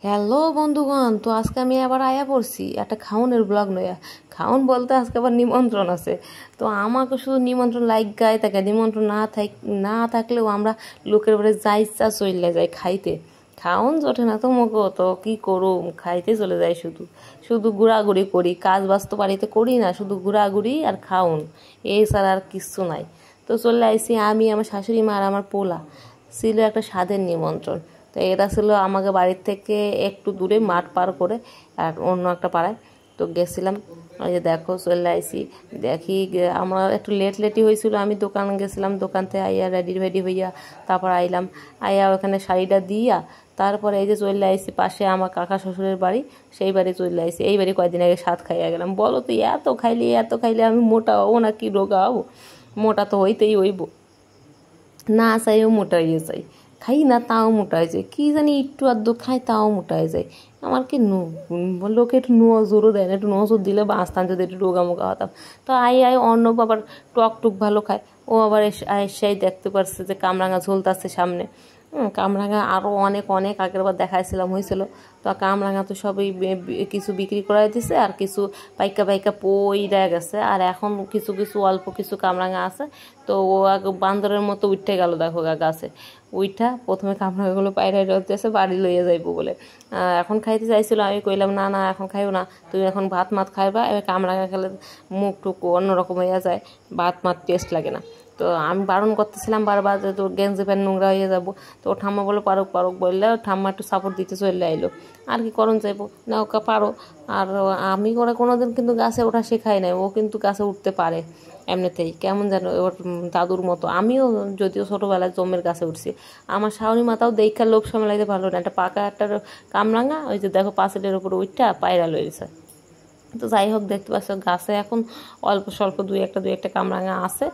Hello বন্ধুগণ, তো আজকে আমি আবার আয়া পড়ছি একটা খাউনের ব্লগ নয়া। খাউন বলতে আজকে আবার নিমন্ত্রণ আছে। তো আমাকে শুধু নিমন্ত্রণ লাইক গায়ে থাকে, নিমন্ত্রণ না থাকলেও আমরা লোকের বাড়ি যা ইচ্ছা চলে যাই খাইতে। খাউন জোটে না তো মগো, তো কি করুম, খাইতে চলে যাই। শুধু শুধু ঘোরাঘুরি করি, কাজ বাস্তব বাড়িতে করি না, শুধু ঘোরাঘুরি আর খাউন, এই ছাড়া আর কিচ্ছু নাই। তো চলে আইসি আমি, আমার শাশুড়ি মা আর আমার পোলা। ছিল একটা স্বাদের নিমন্ত্রণ। তো এটা ছিল আমাকে বাড়ির থেকে একটু দূরে, মাঠ পার করে আর অন্য একটা পাড়ায়। তো গেছিলাম, ওই যে দেখো চলে আইসি। দেখি আমরা একটু লেটই হয়েছিল, আমি দোকান গেছিলাম, দোকান থেকে আইয়া রেডি হইয়া তারপর আইলাম। আইয়া ওখানে শাড়িটা দিয়া তারপরে এই যে চলে আইসি পাশে আমার কাকা শ্বশুরের বাড়ি, সেই বাড়ি চলে আইসি। এই বাড়ি কয়েকদিন আগে স্বাদ খাইয়া গেলাম। বলো তো এত খাইলে আমি মোটা হবো না কি রোগা হবো? মোটা তো হইতেই হইব, না চাইও মোটা হয়ে যায়। খাই না তাও মোটা হয়ে যায়, কি জানি একটু আধটু খাই তাও মোটা হয়ে যায়। আমার কি লোকে একটু নজরও দেয় না, একটু নজর দিলে বাঁচতাম যদি একটু রোগা মোগা হতাম। তো আই অন্য আবার টক ভালো খায়, ও আবার এসাই দেখতে পারছে যে কামরাঙা ঝুলতাছে সামনে। কামরাঙা আরও অনেক অনেক আগের বার দেখাইছিলাম হয়েছিল। তো কামরাঙা তো সবই কিছু বিক্রি করাই দিছে, আর কিছু পাইকা পইরা গেছে, আর এখন কিছু অল্প কিছু কামরাঙা আছে। তো ও আগে বান্দরের মতো উঠে গেল, দেখো গাছে উইঠা প্রথমে কামরাঙাগুলো পায়রা রতেছে বাড়ি লইয়া যাইবো বলে। এখন খাইতে চাইছিল, আমি কইলাম না না এখন খাইও না, তুমি এখন ভাত মাত খাইবা। এবার কামরাঙা খেলে মুখ টুক অন্যরকম হইয়া যায়, ভাত মাত টেস্ট লাগে না। তো আমি বারণ করতেছিলাম বারবার যে তোর গেঞ্জি প্যান্ট নোংরা হয়ে যাবো। তো ও ঠাম্মা বলে পারুক বললে, ঠাম্মা একটু সাপোর্ট দিতে চলে আইলো। আর কি করণ চাইবো না, ওকে পারো। আর আমি ওরা কোনোদিন কিন্তু গাছে ওঠা শেখাই নাই, ও কিন্তু গাছে উঠতে পারে এমনিতেই, কেমন যেন ওর দাদুর মতো। আমিও যদিও ছোটোবেলায় জমের গাছে উঠছি। আমার শাওনি মাতাও দেখা লোক সামলাইতে ভালো না, একটা পাকা একটা কামরাঙা ওই যে দেখো পাঁচিলের উপরে উঠটা পায়রা লইছে। তো যাই হোক, দেখতে পাচ্ছ গাছে এখন অল্প স্বল্প দুই একটা কামরাঙা আছে,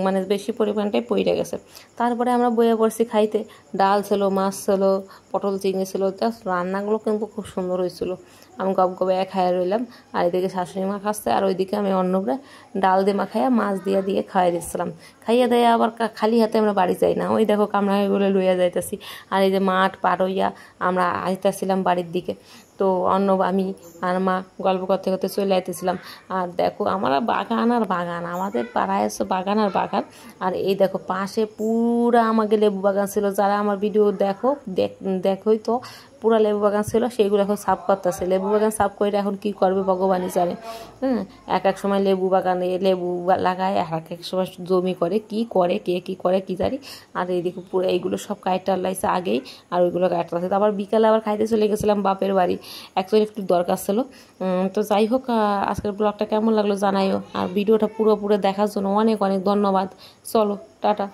মানে বেশি পরিমাণটাই পইরে গেছে। তারপরে আমরা বইয়ে পড়ছি খাইতে। ডাল ছিল, মাছ ছিল, পটল চিংড়ি ছিল, জাস্ট রান্নাগুলো কিন্তু খুব সুন্দর হয়েছিল। আমি গবে খাইয়া রইলাম, আর এদিকে শাশুড়ি মা খাচ্ছে, আর ওইদিকে আমি অন্যরা ডাল দিয়ে মাখাইয়া মাছ দিয়ে খাইয়ে দিচ্ছিলাম। খাইয়া দেয় আবার খালি হাতে আমরা বাড়ি যাই না, ওই দেখো কামরাঙাগুলো লইয়া যাইতেছি। আর এই যে মাঠ পার হইয়া আমরা আইতেছিলাম বাড়ির দিকে। তো আমি আর মা গল্প করতে চলে আইতেছিলাম। আর দেখো আমার বাগান আর বাগান, আমাদের পাড়ায় এসে বাগান আর বাগান। আর এই দেখো পাশে পুরা আমাকে লেবু বাগান ছিল, যারা আমার ভিডিও দেখোই তো পুরা লেবু বাগান ছিল, সেইগুলো এখন সাফ করতেছে। লেবু বাগান সাফ করে এখন কি করবে ভগবানই জানে। এক সময় লেবু বাগানে লেবু লাগায়, আর এক সময় জমি করে কে কি করে কি জানি। আর এইদিকে পুরো এইগুলো সব কাইটার লাইছে আগেই, আর ওইগুলো কাটতে আছে। আবার বিকালে আবার খাইতে চলে গেছিলাম বাপের বাড়ি, অ্যাকচুয়ালি একটু দরকার ছিল। তো যাই হোক, আজকের ব্লগটা কেমন লাগলো জানাইও, আর ভিডিওটা পুরো দেখার জন্য অনেক অনেক ধন্যবাদ। চলো টাটা।